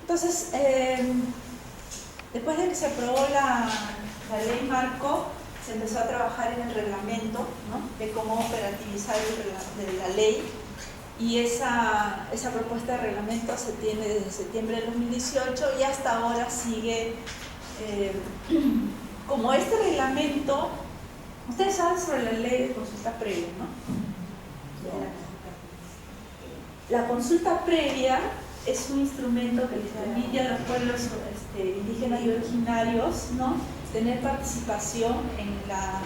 Entonces, después de que se aprobó la ley marco, se empezó a trabajar en el reglamento, ¿no?, de cómo operativizar de la ley, y esa propuesta de reglamento se tiene desde septiembre del 2018 y hasta ahora sigue como este reglamento. Ustedes saben sobre la ley de consulta previa, ¿no? La consulta previa es un instrumento que les permite a los pueblos indígenas y originarios, ¿no?, tener participación en la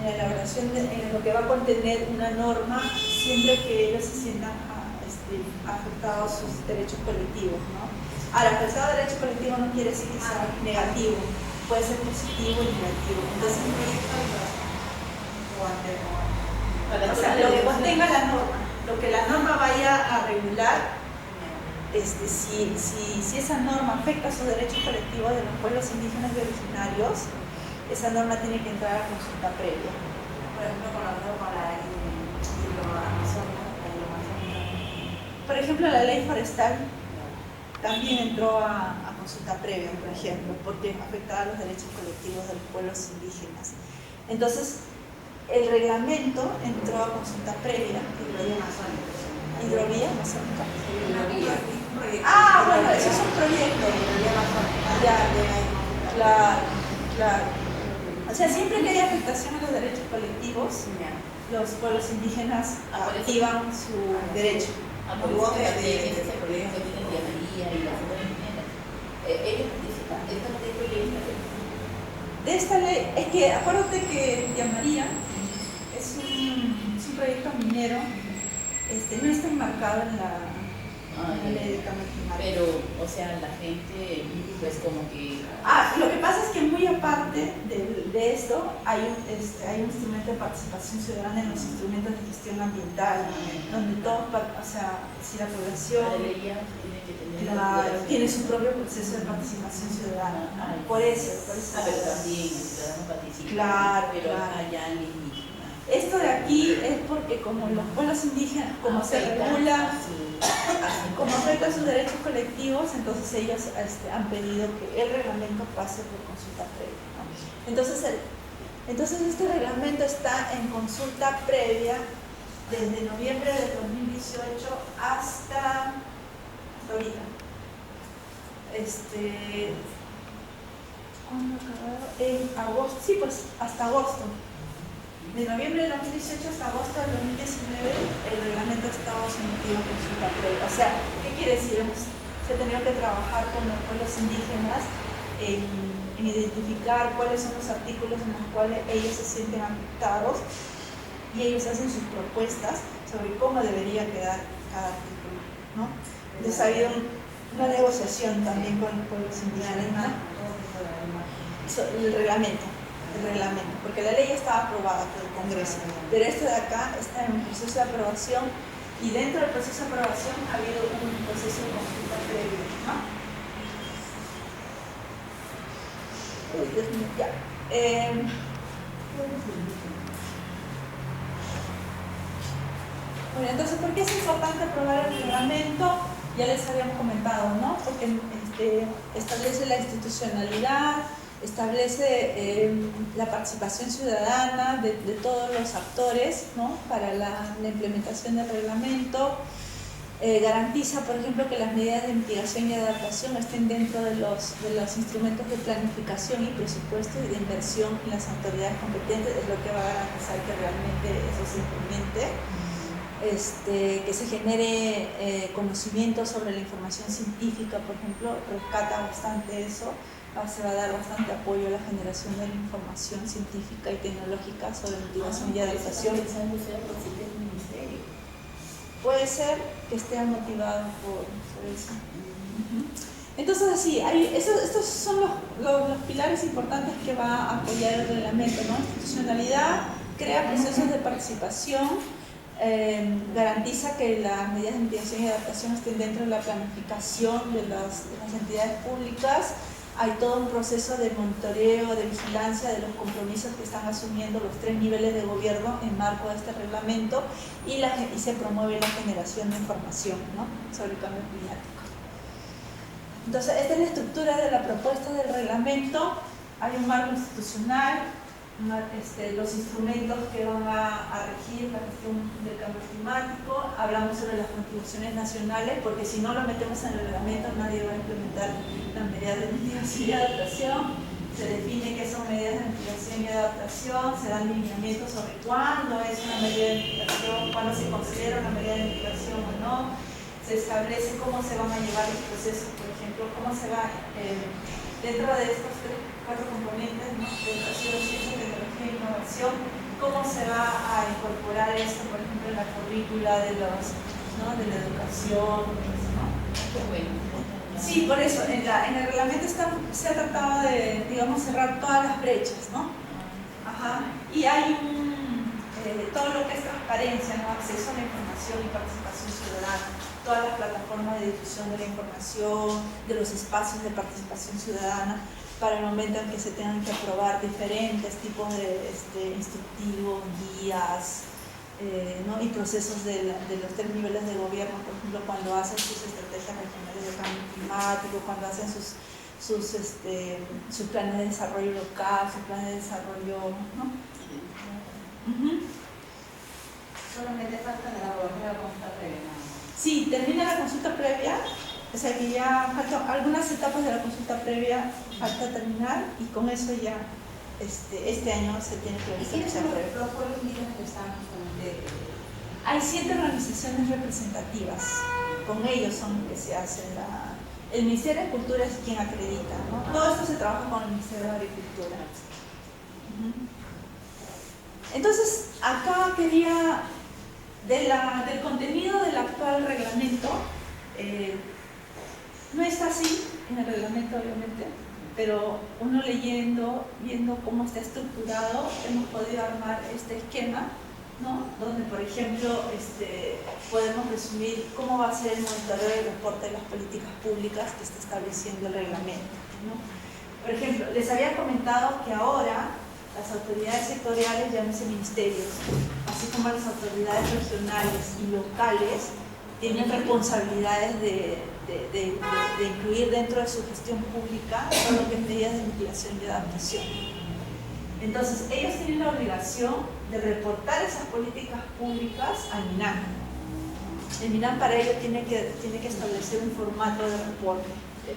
elaboración en lo que va a contener una norma, siempre que ellos se sientan afectados sus derechos colectivos, ¿no? Ahora, afectado a derecho colectivo no quiere decir que sea negativo, puede ser positivo y negativo. Entonces, o sea, lo que contenga la norma, lo que la norma vaya a regular, si esa norma afecta a sus derechos colectivos de los pueblos indígenas y originarios, esa norma tiene que entrar a consulta previa. Por ejemplo, con la por ejemplo, la ley forestal también entró a consulta previa, por ejemplo, porque afectaba a los derechos colectivos de los pueblos indígenas. Entonces, el reglamento entró a consulta previa. Hidrovía amazónica. Ah, bueno, eso es un proyecto. O sea, siempre que hay afectación a los derechos colectivos, los pueblos indígenas activan su derecho. Ellos participan. De esta ley, es que acuérdate que Tía María es un proyecto minero, no está enmarcado en la ley de cambio climático. Pero, o sea, la gente, pues como que... Lo que pasa es que muy aparte de esto, hay un instrumento de participación ciudadana en los instrumentos de gestión ambiental, donde todo, o sea, si la población tiene su propio proceso de participación ciudadana, ¿no? Por eso. Pero también el ciudadano participa. Claro, pero claro. allá en indígena. Esto de aquí es porque como los pueblos indígenas, como se regula, como afecta a sus derechos colectivos, entonces ellos han pedido que el reglamento pase por consulta previa, ¿no? Entonces este reglamento está en consulta previa desde noviembre del 2018 hasta ahorita. ¿Cuándo acabó? En agosto, sí, pues hasta agosto. De noviembre del 2018 hasta agosto del 2019 el reglamento estaba sometido a consulta previa. O sea, ¿qué quiere decir? Se ha tenido que trabajar con los pueblos indígenas en identificar cuáles son los artículos en los cuales ellos se sienten afectados y ellos hacen sus propuestas sobre cómo debería quedar cada artículo, ¿no? Entonces ha habido una negociación también con los pueblos indígenas, ¿no? El reglamento, porque la ley ya estaba aprobada por el Congreso, pero esto de acá está en un proceso de aprobación y dentro del proceso de aprobación ha habido un proceso de consulta previo, ¿no? Uy, Dios mío, ya. Bueno, entonces, ¿por qué es importante aprobar el reglamento? Ya les habíamos comentado, ¿no? Porque establece la institucionalidad, establece la participación ciudadana de todos los actores, ¿no?, para la implementación del reglamento, garantiza, por ejemplo, que las medidas de mitigación y adaptación estén dentro de los instrumentos de planificación y presupuesto y de inversión en las autoridades competentes, es lo que va a garantizar que realmente eso se implemente. Que se genere conocimiento sobre la información científica, por ejemplo, rescata bastante eso. Se va a dar bastante apoyo a la generación de la información científica y tecnológica sobre mitigación y adaptación. Puede ser que esté motivado por eso. Entonces, así, estos son los pilares importantes que va a apoyar el reglamento, ¿no? Institucionalidad, crea procesos de participación, garantiza que las medidas de mitigación y adaptación estén dentro de la planificación de las entidades públicas. Hay todo un proceso de monitoreo, de vigilancia de los compromisos que están asumiendo los 3 niveles de gobierno en marco de este reglamento y se promueve la generación de información, ¿no?, sobre el cambio climático. Entonces, esta es la estructura de la propuesta del reglamento. Hay un marco institucional, los instrumentos que van a regir la gestión del cambio climático. Hablamos sobre las contribuciones nacionales, porque si no lo metemos en el reglamento nadie va a implementar las medidas de mitigación y adaptación. Se define qué son medidas de mitigación y adaptación, se dan lineamientos sobre cuándo es una medida de mitigación, cuándo se considera una medida de mitigación o no. Se establece cómo se van a llevar los procesos, por ejemplo, cómo se va dentro de estos 4 componentes, ¿no? De educación, ciencia, tecnología e innovación, cómo se va a incorporar esto, por ejemplo, en la currícula de de la educación, ¿no? Sí, por eso, en el reglamento se ha tratado de, digamos, cerrar todas las brechas, ¿no? Ajá. Y hay todo lo que es transparencia, ¿no? Acceso a la información y participación ciudadana, todas las plataformas de difusión de la información, de los espacios de participación ciudadana, para el momento en que se tengan que aprobar diferentes tipos de instructivos, guías, ¿no? Y procesos de los 3 niveles de gobierno, por ejemplo, cuando hacen sus estrategias regionales de cambio climático, cuando hacen sus planes de desarrollo local, sus planes de desarrollo, ¿no? Solamente falta la consulta previa. Sí, termina la consulta previa, o sea que ya faltan algunas etapas de la consulta previa, falta terminar, y con eso ya este año se tiene que realizar. ¿Y quiénes son los pueblos indígenas que están justamente? Hay 7 organizaciones representativas, con ellos son los que se hace el Ministerio de Cultura es quien acredita, ¿no? Todo esto se trabaja con el Ministerio de Agricultura. Entonces, acá quería, del contenido del actual reglamento, no está así en el reglamento obviamente, pero uno leyendo, viendo cómo está estructurado, hemos podido armar este esquema, ¿no? Donde, por ejemplo, podemos resumir cómo va a ser el monitoreo y el reporte de las políticas públicas que está estableciendo el reglamento, ¿no? Por ejemplo, les había comentado que ahora las autoridades sectoriales, llámese ministerios, así como las autoridades regionales y locales, tienen responsabilidades de incluir dentro de su gestión pública todo lo que es medidas de mitigación y adaptación. Entonces, ellos tienen la obligación de reportar esas políticas públicas al MINAM. El MINAM para ello tiene que establecer un formato de reporte.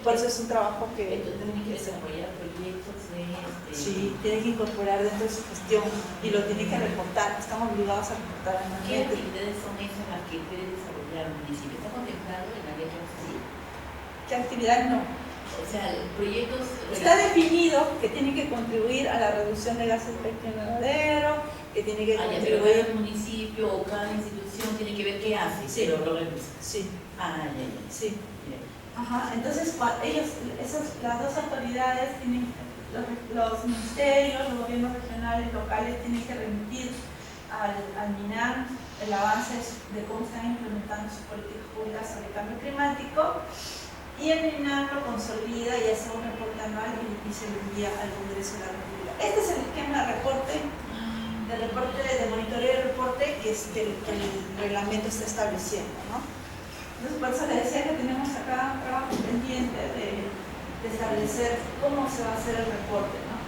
Por eso es un trabajo que tiene que desarrollar proyectos sí, tiene que incorporar dentro de su gestión y lo tiene que reportar. Estamos obligados a reportar ¿Qué anualmente. actividades son esas las que puede desarrollar el municipio? ¿Está contemplado en la ley de auxilio? ¿Qué actividades no? O sea, proyectos... Está definido que tiene que contribuir a la reducción de gases de efecto invernadero, que tiene que pero contribuir... cada municipio o cada institución tiene que ver qué hace, Sí. pero lo reduce. Sí, Ya. sí. Bien. Ajá, entonces las dos autoridades tienen, los ministerios, los gobiernos regionales, locales, tienen que remitir al MINAM el avance de cómo están implementando sus políticas públicas sobre el cambio climático, y el MINAM lo consolida y hace un reporte anual y se lo envía al Congreso de la República. Este es el esquema de reporte, de monitoreo y reporte que el reglamento está estableciendo, ¿no? Entonces, por eso les decía que tenemos acá un trabajo pendiente de establecer cómo se va a hacer el reporte, ¿no?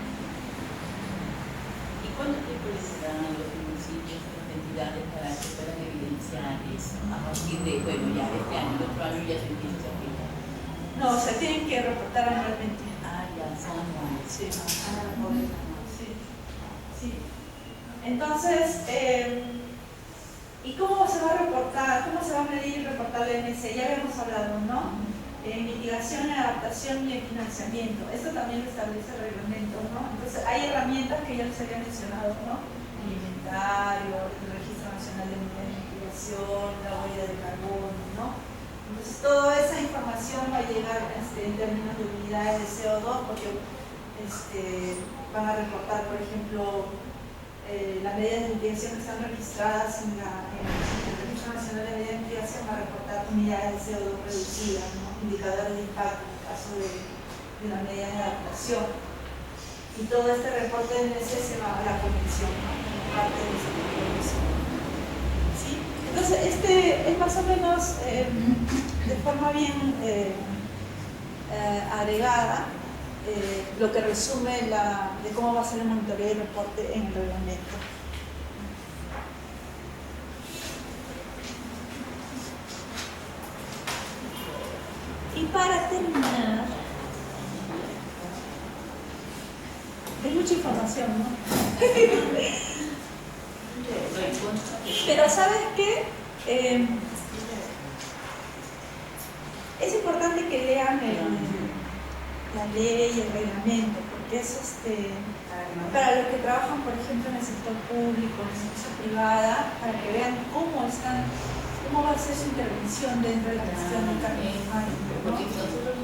¿Y cuánto tiempo les dan a los municipios, a las entidades para que puedan evidenciar eso? A partir de, ya este año, el otro año ya se empieza a aplicar. No, o sea, tienen que reportar anualmente. Ya son anuales. Sí. Sí. Sí. Entonces, ¿y cómo se va a reportar? ¿Cómo se va a medir y reportar la MC? Ya habíamos hablado, ¿no? Mitigación, adaptación y el financiamiento. Esto también lo establece el reglamento, ¿no? Entonces, hay herramientas que ya les había mencionado, ¿no? El inventario, el Registro Nacional de Medidas de Mitigación, la huella de carbono, ¿no? Entonces, toda esa información va a llegar en términos de unidades de CO2, porque van a reportar, por ejemplo, las medidas de mitigación que están registradas en el Registro Nacional de Medidas de Mitigación, va a reportar unidades de CO2 reducidas, ¿no? Indicadores de impacto en el caso de las medidas de adaptación. Y todo este reporte de MC se va a la comisión, ¿no? Como parte de esta comisión. ¿Sí? Entonces, es más o menos de forma bien agregada, lo que resume de cómo va a ser el monitoreo y el reporte en el reglamento. Y para terminar, hay mucha información, ¿no? Pero ¿sabes qué? Es importante que lean la ley y el reglamento, porque es para los que trabajan, por ejemplo, en el sector público, en el sector privada, para que vean cómo va a ser su intervención dentro de la gestión del cambio climático, ¿no? Porque nosotros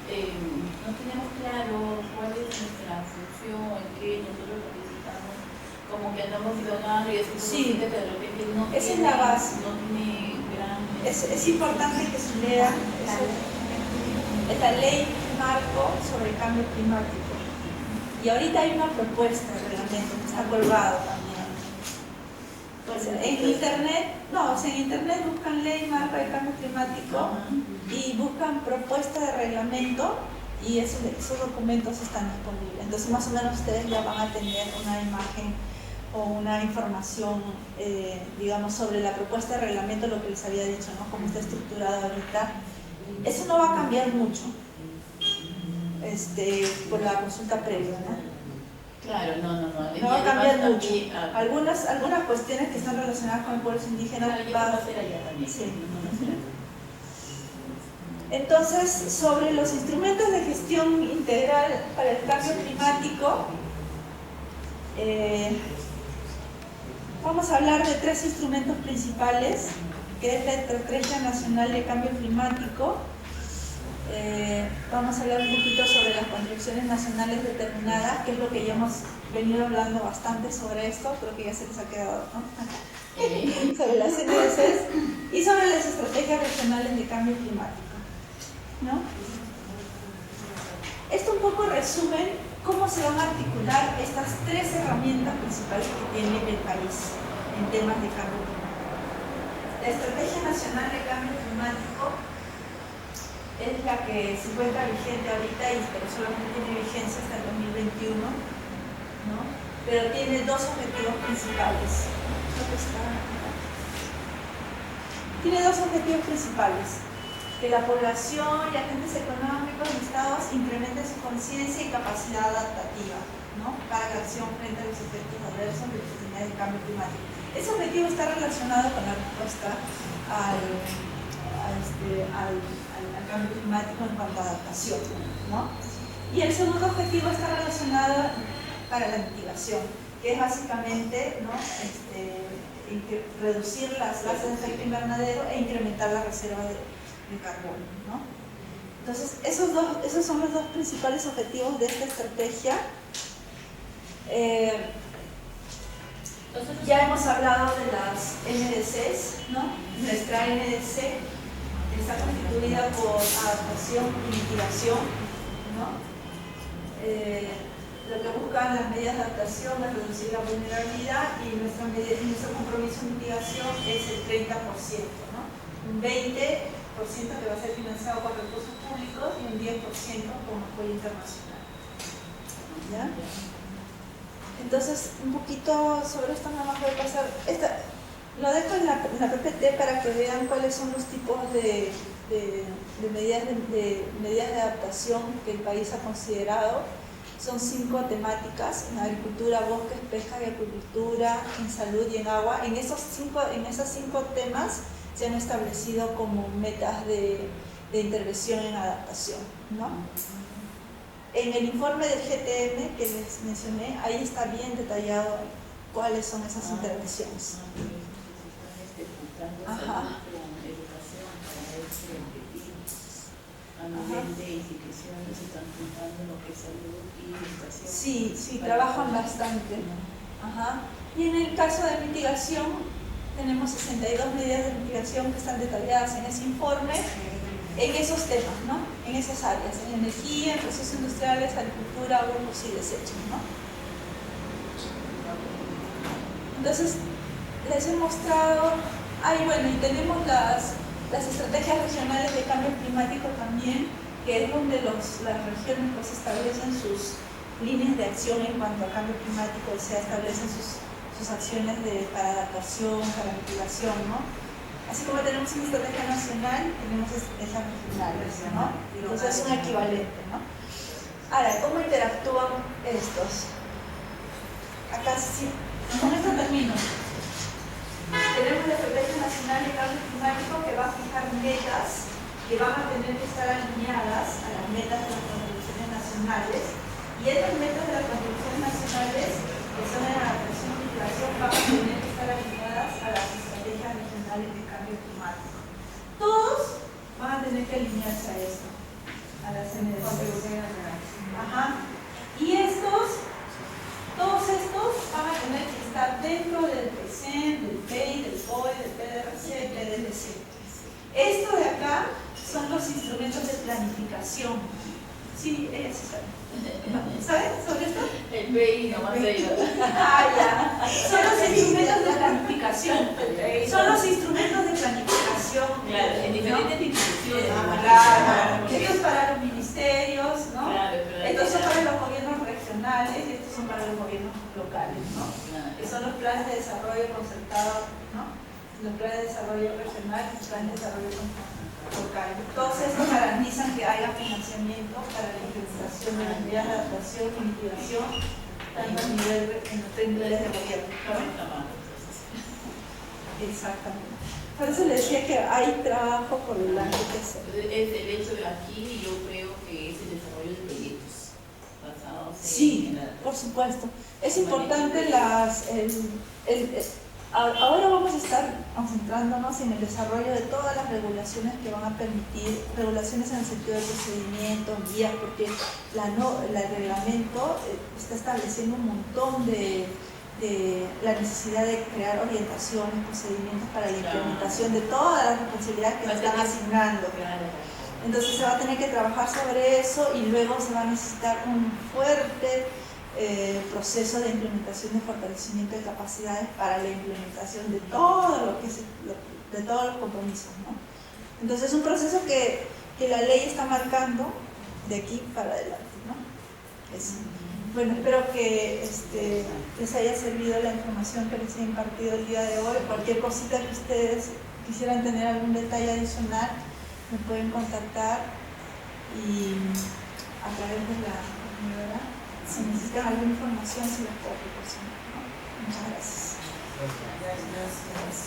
no tenemos claro cuál es nuestra función, en qué nosotros participamos, como que andamos divagando y es sí, que de repente no esa es la base. No tiene gran... Es importante que se lea esta ley marco sobre el cambio climático. Y ahorita hay una propuesta de reglamento que está colgado también. En internet buscan ley marco del cambio climático y buscan propuesta de reglamento y esos documentos están disponibles. Entonces más o menos ustedes ya van a tener una imagen o una información, digamos, sobre la propuesta de reglamento, lo que les había dicho, ¿no? Cómo está estructurado ahorita. Eso no va a cambiar mucho por la consulta previa, ¿no? Claro, no. No va a cambiar mucho. Algunas cuestiones que están relacionadas con pueblos indígenas va a ser allá también. Sí. Entonces, sobre los instrumentos de gestión integral para el cambio climático, vamos a hablar de 3 instrumentos principales, que es la Estrategia Nacional de Cambio Climático. Vamos a hablar un poquito sobre las construcciones nacionales determinadas, que es lo que ya hemos venido hablando bastante sobre esto, creo que ya se les ha quedado, ¿no? Sobre las NDCs y sobre las estrategias regionales de cambio climático, ¿no? Esto un poco resume cómo se van a articular estas 3 herramientas principales que tiene el país en temas de cambio climático. La Estrategia Nacional de Cambio Climático es la que se encuentra vigente ahorita, pero solamente tiene vigencia hasta el 2021, ¿no? Pero tiene 2 objetivos principales. Tiene 2 objetivos principales: que la población y agentes económicos y estados incrementen su conciencia y capacidad adaptativa, ¿no? Para la acción frente a los efectos adversos de del cambio climático. Ese objetivo está relacionado con la respuesta al cambio climático en cuanto a adaptación, ¿no? Y el segundo objetivo está relacionado para la mitigación, que es básicamente, ¿no? Reducir las gases de efecto invernadero e incrementar la reserva de carbono, ¿no? Entonces, esos son los 2 principales objetivos de esta estrategia. Ya hemos hablado de las NDCs, ¿no? Nuestra NDC está constituida por adaptación y mitigación, ¿no? Lo que buscan las medidas de adaptación es reducir la vulnerabilidad y nuestro compromiso de mitigación es el 30%, ¿no? Un 20% que va a ser financiado con recursos públicos y un 10% con apoyo internacional. ¿Ya? Entonces, un poquito sobre esto nada más voy a pasar. Lo dejo en la PPT para que vean cuáles son los tipos de medidas de adaptación que el país ha considerado. Son 5 temáticas: en agricultura, bosques, pesca y acuicultura, en salud y en agua. En esos 5 temas se han establecido como metas de intervención en adaptación, ¿no? En el informe del GTM que les mencioné, ahí está bien detallado cuáles son esas intervenciones. Ajá. A nivel de instituciones están juntando lo que es salud y educación. Sí, trabajan bastante. Ajá. Y en el caso de mitigación, tenemos 62 medidas de mitigación que están detalladas en ese informe, en esos temas, ¿no? En esas áreas, en energía, en procesos industriales, agricultura, aguas y desechos, ¿no? Entonces, les he mostrado, bueno, y tenemos las estrategias regionales de cambio climático también, que es donde las regiones pues establecen sus líneas de acción en cuanto a cambio climático, o sea, establecen sus acciones para adaptación, para mitigación, ¿no? Así como tenemos una estrategia nacional, tenemos esas regionales, ¿no? Entonces es un equivalente, ¿no? Ahora, ¿cómo interactúan estos? Acá sí, con esto termino. Tenemos la estrategia nacional de cambio climático que va a fijar metas que van a tener que estar alineadas a las metas de las contribuciones nacionales, y estas metas de las contribuciones nacionales que son en adaptación y mitigación van a tener que estar alineadas a las estrategias regionales de cambio climático. Todos van a tener que alinearse a esto, a las NDCs. Ajá. Y todos estos van a tener que estar dentro del PSEN, del PEI, del POE, del PDRC, del PDLC. Esto de acá son los instrumentos de planificación. Sí, ellas saben. ¿Saben sobre esto? El PI nomás ayuda. Ah, ya. Son los instrumentos de planificación. Son los instrumentos de planificación. Claro, en diferentes instituciones. Claro. Estos para los ministerios, ¿no? Claro, estos son para los gobiernos regionales y estos son para los gobiernos locales, ¿no? Claro. Que son los planes de desarrollo concertado, ¿no? Los planes de desarrollo regional y los planes de desarrollo local. Todos estos garantizan que haya financiamiento para la implementación de las medidas de adaptación y mitigación, tanto a nivel en los tres niveles de gobierno. Exactamente. Por eso le decía que hay trabajo por delante que hacer. Es el hecho de aquí, yo creo que es el desarrollo de proyectos basados Sí, por supuesto. Es importante ahora vamos a estar concentrándonos en el desarrollo de todas las regulaciones que van a permitir, regulaciones en el sentido de procedimientos, guías, porque el reglamento está estableciendo un montón de la necesidad de crear orientaciones, procedimientos para la implementación de todas las responsabilidades que nos están asignando. Entonces se va a tener que trabajar sobre eso y luego se va a necesitar un fuerte proceso de implementación de fortalecimiento de capacidades para la implementación de todo de todos los compromisos, ¿no? Entonces es un proceso que la ley está marcando de aquí para adelante, ¿no? Bueno, espero que les haya servido la información que les he impartido el día de hoy. Cualquier cosita que ustedes quisieran tener algún detalle adicional, me pueden contactar y a través de la comunidad. Si necesitan alguna información, se las puedo proporcionar. Muchas gracias. Gracias.